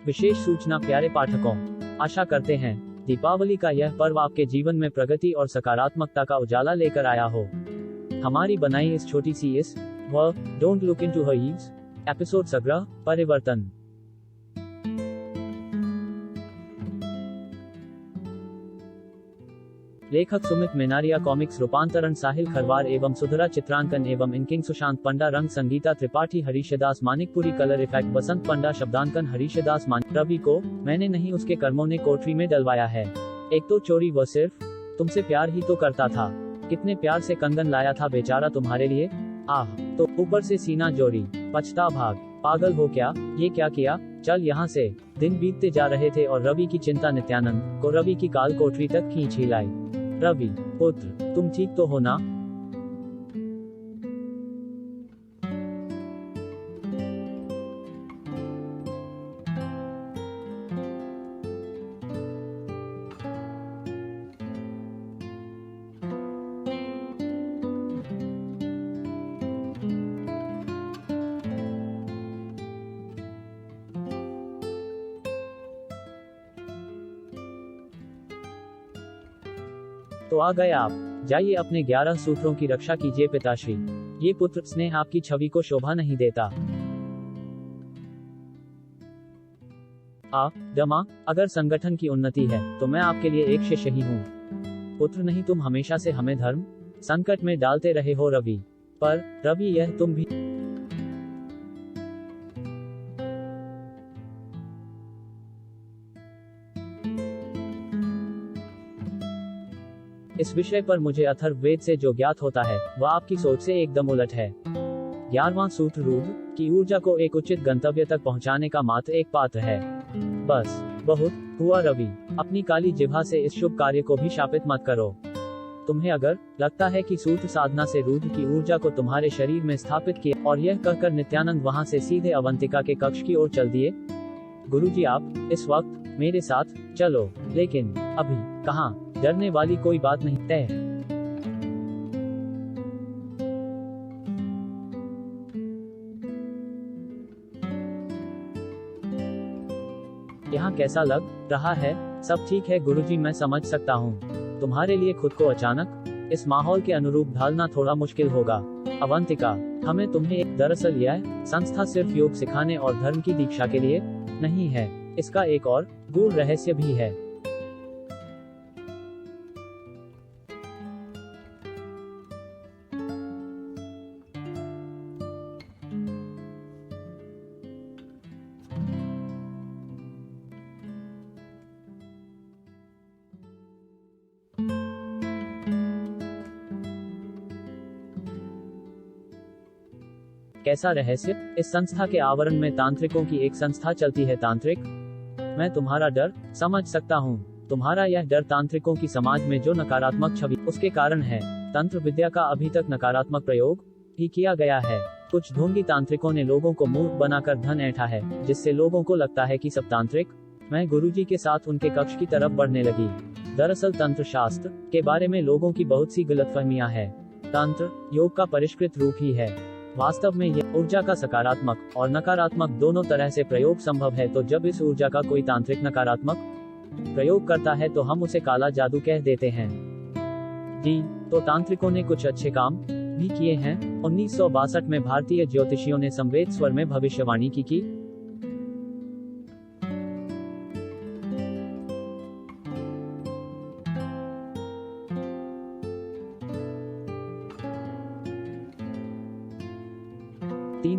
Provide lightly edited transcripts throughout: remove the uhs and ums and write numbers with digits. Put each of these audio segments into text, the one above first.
विशेष सूचना प्यारे पाठकों, आशा करते हैं दीपावली का यह पर्व आपके जीवन में प्रगति और सकारात्मकता का उजाला लेकर आया हो। हमारी बनाई इस छोटी सी इस don't look into her eaves episode संग्रह परिवर्तन। लेखक सुमित मेनारिया, कॉमिक्स रूपांतरण साहिल खरवार एवं सुधरा, चित्रांकन एवं इंकिंग सुशांत पंडा, रंग संगीता त्रिपाठी, हरीशदास मानिकपुरी, कलर इफेक्ट बसंत पंडा, शब्दांकन हरीशदास मानिक। रवि को मैंने नहीं उसके कर्मों ने कोठरी में डलवाया है। एक तो चोरी, वह सिर्फ तुमसे प्यार ही तो करता था। कितने प्यार से कंगन लाया था बेचारा तुम्हारे लिए। आह, तो ऊपर से सीना जोरी, पछता भाग, पागल हो क्या, ये क्या किया, चल यहाँ से। दिन बीतते जा रहे थे और रवि की चिंता नित्यानंद को रवि की काल कोठरी तक खींच ही लाई। रवि पुत्र, तुम ठीक तो हो ना? तो आ गए आप, जाइए अपने 11 सूत्रों की रक्षा कीजिए पिताश्री। ये पुत्र स्नेह आपकी छवि को शोभा नहीं देता। डमा, अगर संगठन की उन्नति है तो मैं आपके लिए एक शिष्य ही हूँ। पुत्र नहीं, तुम हमेशा से हमें धर्म संकट में डालते रहे हो रवि। पर रवि, यह तुम भी इस विषय पर मुझे अथर्ववेद से जो ज्ञात होता है वह आपकी सोच से एकदम उलट है। 11वां सूत्र रूढ़ की ऊर्जा को एक उचित गंतव्य तक पहुंचाने का मात्र एक पात्र है। बस बहुत हुआ रवि, अपनी काली जिह्वा से इस शुभ कार्य को भी शापित मत करो। तुम्हें अगर लगता है कि सूत्र साधना से रूढ़ की ऊर्जा को तुम्हारे शरीर में स्थापित किया, और यह कहकर नित्यानंद वहां से सीधे अवंतिका के कक्ष की ओर चल दिए। गुरुजी, आप इस वक्त मेरे साथ चलो। लेकिन अभी कहाँ, डरने वाली कोई बात नहीं। तय यहाँ कैसा लग रहा है? सब ठीक है गुरुजी, मैं समझ सकता हूँ। तुम्हारे लिए खुद को अचानक इस माहौल के अनुरूप ढालना थोड़ा मुश्किल होगा। अवंतिका, हमें तुम्हें दरअसल यह संस्था सिर्फ योग सिखाने और धर्म की दीक्षा के लिए नहीं है। इसका एक और गूढ़ रहस्य भी है। कैसा रहस्य? इस संस्था के आवरण में तांत्रिकों की एक संस्था चलती है। तांत्रिक? मैं तुम्हारा डर समझ सकता हूँ। तुम्हारा यह डर तांत्रिकों की समाज में जो नकारात्मक छवि उसके कारण है। तंत्र विद्या का अभी तक नकारात्मक प्रयोग ही किया गया है। कुछ ढोंगी तांत्रिकों ने लोगों को मूर्ख बनाकर धन ऐंठा है, जिससे लोगों को लगता है कि सब तांत्रिक। मैं गुरुजी के साथ उनके कक्ष की तरफ बढ़ने लगी। दरअसल तंत्र शास्त्र के बारे में लोगों की बहुत सी गलतफहमियां हैं। तंत्र योग का परिष्कृत रूप ही है। वास्तव में यह ऊर्जा का सकारात्मक और नकारात्मक दोनों तरह से प्रयोग संभव है। तो जब इस ऊर्जा का कोई तांत्रिक नकारात्मक प्रयोग करता है तो हम उसे काला जादू कह देते हैं। जी, तो तांत्रिकों ने कुछ अच्छे काम भी किए हैं। 1962 में भारतीय ज्योतिषियों ने संवेद स्वर में भविष्यवाणी की।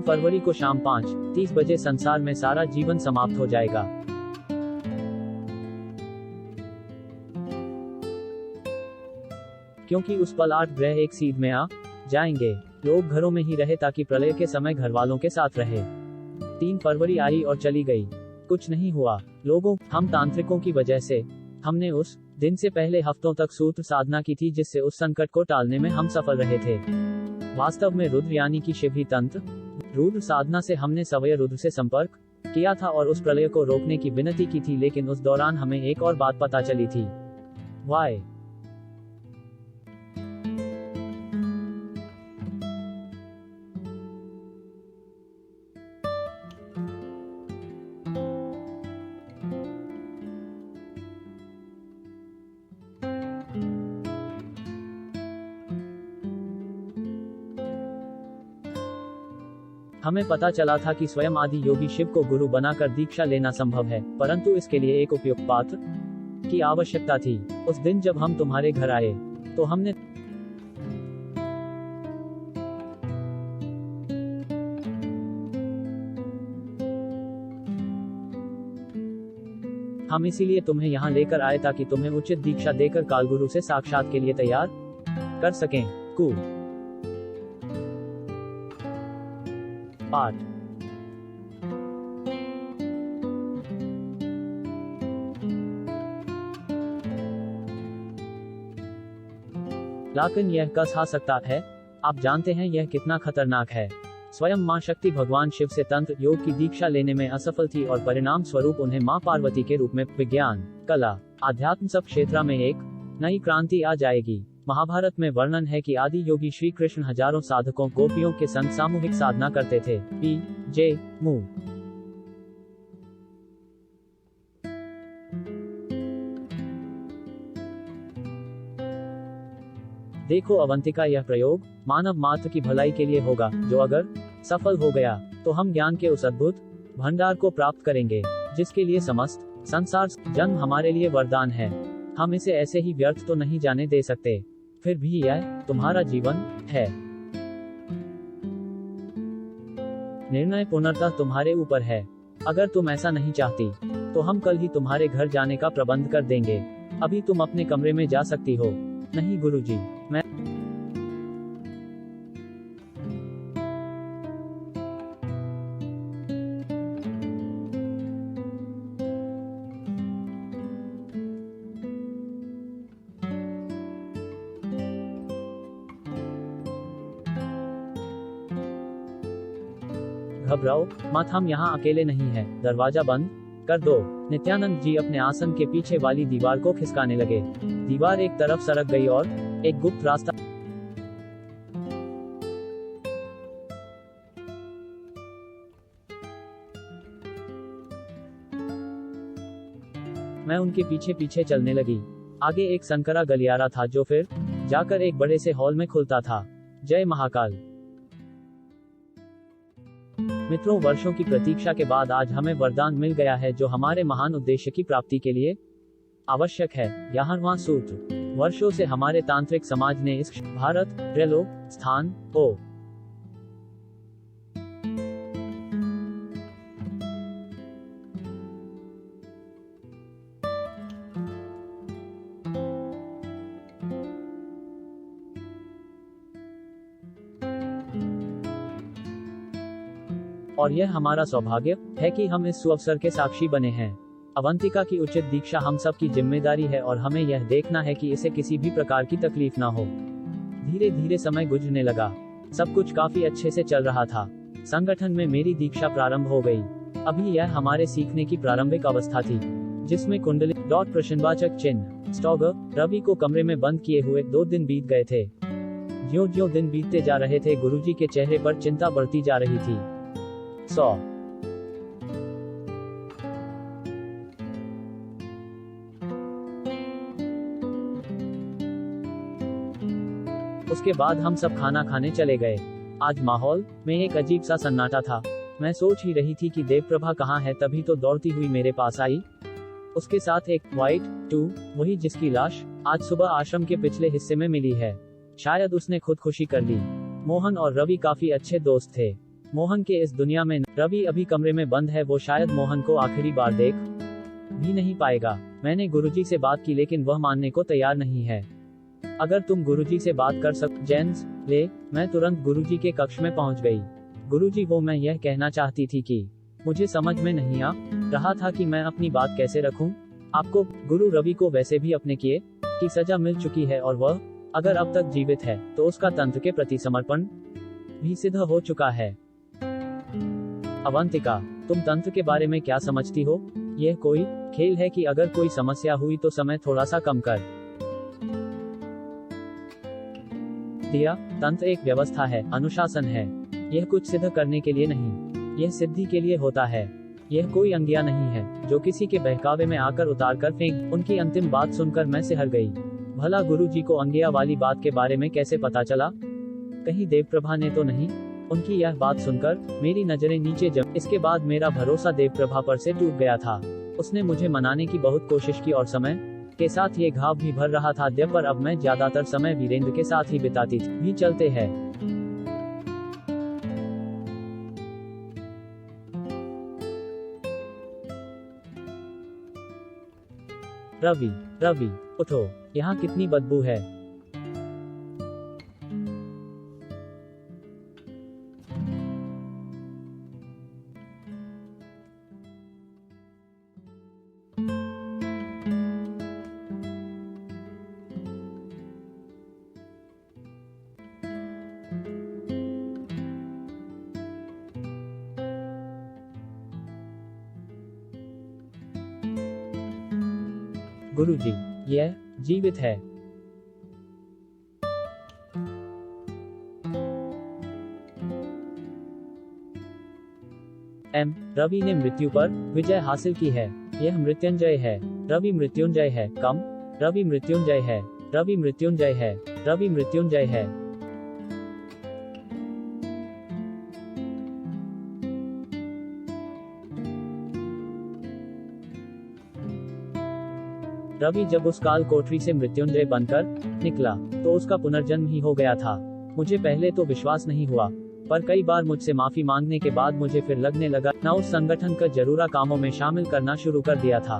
फरवरी को शाम 5:30 बजे संसार में सारा जीवन समाप्त हो जाएगा। क्योंकि उस पल 8 ग्रह एक सीध में आ जाएंगे। लोग घरों में ही रहे ताकि प्रलय के समय घर वालों के साथ रहे। 3 फरवरी आई और चली गई, कुछ नहीं हुआ। लोगों, हम तांत्रिकों की वजह से हमने उस दिन से पहले हफ्तों तक सूत्र साधना की थी, जिससे उस संकट को टालने में हम सफल रहे थे। वास्तव में रुद्र यानी कि शिव ही तंत्र रुद्र साधना से हमने सवय रुद्र से संपर्क किया था और उस प्रलय को रोकने की विनती की थी। लेकिन उस दौरान हमें एक और बात पता चली थी। वाई हमें पता चला था कि स्वयं आदि योगी शिव को गुरु बनाकर दीक्षा लेना संभव है, परंतु इसके लिए एक उपयुक्त पात्र की आवश्यकता थी। उस दिन जब हम तुम्हारे घर आए तो हम इसीलिए तुम्हें यहाँ लेकर आए ताकि तुम्हें उचित दीक्षा देकर कालगुरु से साक्षात के लिए तैयार कर सकें। कु पाठ। लाकिन यह कस आ सकता है, आप जानते हैं यह कितना खतरनाक है। स्वयं मां शक्ति भगवान शिव से तंत्र योग की दीक्षा लेने में असफल थी और परिणाम स्वरूप उन्हें मां पार्वती के रूप में विज्ञान, कला, अध्यात्म सब क्षेत्र में एक नई क्रांति आ जाएगी। महाभारत में वर्णन है कि आदि योगी श्री कृष्ण हजारों साधकों गोपियों के संग सामूहिक साधना करते थे। P.J. Mu। देखो अवंतिका, यह प्रयोग मानव मात्र की भलाई के लिए होगा, जो अगर सफल हो गया तो हम ज्ञान के उस अद्भुत भंडार को प्राप्त करेंगे जिसके लिए समस्त संसार जन्म हमारे लिए वरदान है। हम इसे ऐसे ही व्यर्थ तो नहीं जाने दे सकते। फिर भी यह तुम्हारा जीवन है। निर्णय पूर्णतः तुम्हारे ऊपर है। अगर तुम ऐसा नहीं चाहती तो हम कल ही तुम्हारे घर जाने का प्रबंध कर देंगे। अभी तुम अपने कमरे में जा सकती हो। नहीं गुरुजी, घबराओ मत, हम यहाँ अकेले नहीं हैं। दरवाजा बंद कर दो। नित्यानंद जी अपने आसन के पीछे वाली दीवार को खिसकाने लगे। दीवार एक तरफ सरक गई और एक गुप्त रास्ता मैं उनके पीछे पीछे चलने लगी। आगे एक संकरा गलियारा था जो फिर जाकर एक बड़े से हॉल में खुलता था। जय महाकाल। मित्रों, वर्षों की प्रतीक्षा के बाद आज हमें वरदान मिल गया है जो हमारे महान उद्देश्य की प्राप्ति के लिए आवश्यक है। 11वां सूत्र। वर्षों से हमारे तांत्रिक समाज ने इस भारत रेलो स्थान ओ और यह हमारा सौभाग्य है कि हम इस सुअवसर के साक्षी बने हैं। अवंतिका की उचित दीक्षा हम सब की जिम्मेदारी है और हमें यह देखना है कि इसे किसी भी प्रकार की तकलीफ ना हो। धीरे धीरे समय गुजरने लगा। सब कुछ काफी अच्छे से चल रहा था। संगठन में मेरी दीक्षा प्रारंभ हो गई। अभी यह हमारे सीखने की प्रारंभिक अवस्था थी जिसमें कुंडली प्रश्नवाचक चिन्ह स्टॉगर रवि को कमरे में बंद किए हुए 2 दिन बीत गए थे। ज्यों-ज्यों दिन बीतते जा रहे थे गुरुजी के चेहरे पर चिंता बढ़ती जा रही थी। 100 उसके बाद हम सब खाना खाने चले गए। आज माहौल में एक अजीब सा सन्नाटा था। मैं सोच ही रही थी कि देवप्रभा कहाँ है, तभी तो दौड़ती हुई मेरे पास आई। उसके साथ एक व्हाइट 2, वही जिसकी लाश आज सुबह आश्रम के पिछले हिस्से में मिली है। शायद उसने खुदकुशी कर ली। मोहन और रवि काफी अच्छे दोस्त थे। मोहन के इस दुनिया में रवि अभी कमरे में बंद है। वो शायद मोहन को आखिरी बार देख भी नहीं पाएगा। मैंने गुरुजी से बात की लेकिन वह मानने को तैयार नहीं है। अगर तुम गुरुजी से बात कर जेंस ले। मैं तुरंत गुरुजी के कक्ष में पहुंच गई। गुरुजी, वो मैं यह कहना चाहती थी कि मुझे समझ में नहीं आ रहा था कि मैं अपनी बात कैसे रखूं। आपको गुरु रवि को वैसे भी अपने किए की सजा मिल चुकी है और वह अगर अब तक जीवित है तो उसका तंत्र के प्रति समर्पण भी सिद्ध हो चुका है। अवंतिका, तुम तंत्र के बारे में क्या समझती हो? यह कोई खेल है कि अगर कोई समस्या हुई तो समय थोड़ा सा कम कर दिया। तंत्र एक व्यवस्था है, अनुशासन है। यह कुछ सिद्ध करने के लिए नहीं, यह सिद्धि के लिए होता है। यह कोई अंगिया नहीं है जो किसी के बहकावे में आकर उतार कर फेंक। उनकी अंतिम बात सुनकर मैं सिहर गई। भला गुरुजी को अंगिया वाली बात के बारे में कैसे पता चला? कहीं देवप्रभा ने तो नहीं उनकी यह बात सुनकर मेरी नजरें नीचे जम। इसके बाद मेरा भरोसा देवप्रभा पर से टूट गया था। उसने मुझे मनाने की बहुत कोशिश की और समय के साथ ये घाव भी भर रहा था पर अब मैं ज्यादातर समय वीरेंद्र के साथ ही बिताती थी। भी चलते हैं। रवि, रवि, उठो, यहाँ कितनी बदबू है। गुरुजी, यह जीवित है। रवि ने मृत्यु पर विजय हासिल की है। यह मृत्युंजय है। रवि मृत्युंजय है। रवि मृत्युंजय है। रवि मृत्युंजय है। रवि मृत्युंजय है। रवि जब उस काल कोठरी से मृत्युंजय बनकर निकला तो उसका पुनर्जन्म ही हो गया था। मुझे पहले तो विश्वास नहीं हुआ, पर कई बार मुझसे माफी मांगने के बाद मुझे फिर लगने लगा ना उस संगठन का जरूरा कामों में शामिल करना शुरू कर दिया था।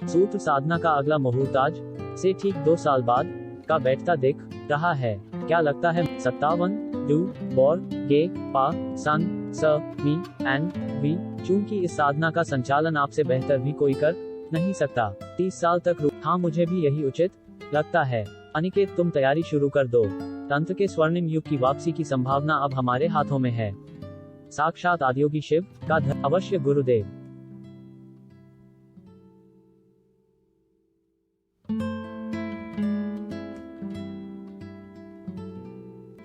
सूत्र साधना का अगला मुहूर्त आज से ठीक 2 साल बाद का बैठता दिख रहा है। क्या लगता है? 57 डू बॉर गे पा सन स मी एंड वी। चूंकि इस साधना का संचालन आपसे बेहतर भी कोई कर नहीं सकता। 30 साल तक हाँ, मुझे भी यही उचित लगता है। अनिकेत, तुम तैयारी शुरू कर दो। तंत्र के स्वर्णिम युग की वापसी की संभावना अब हमारे हाथों में है। साक्षात आदियोगी शिव का अवश्य गुरुदेव।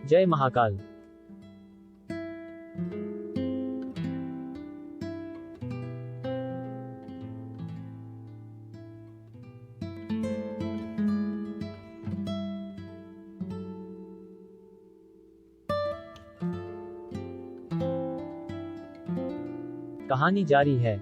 जय महाकाल। कहानी जारी है।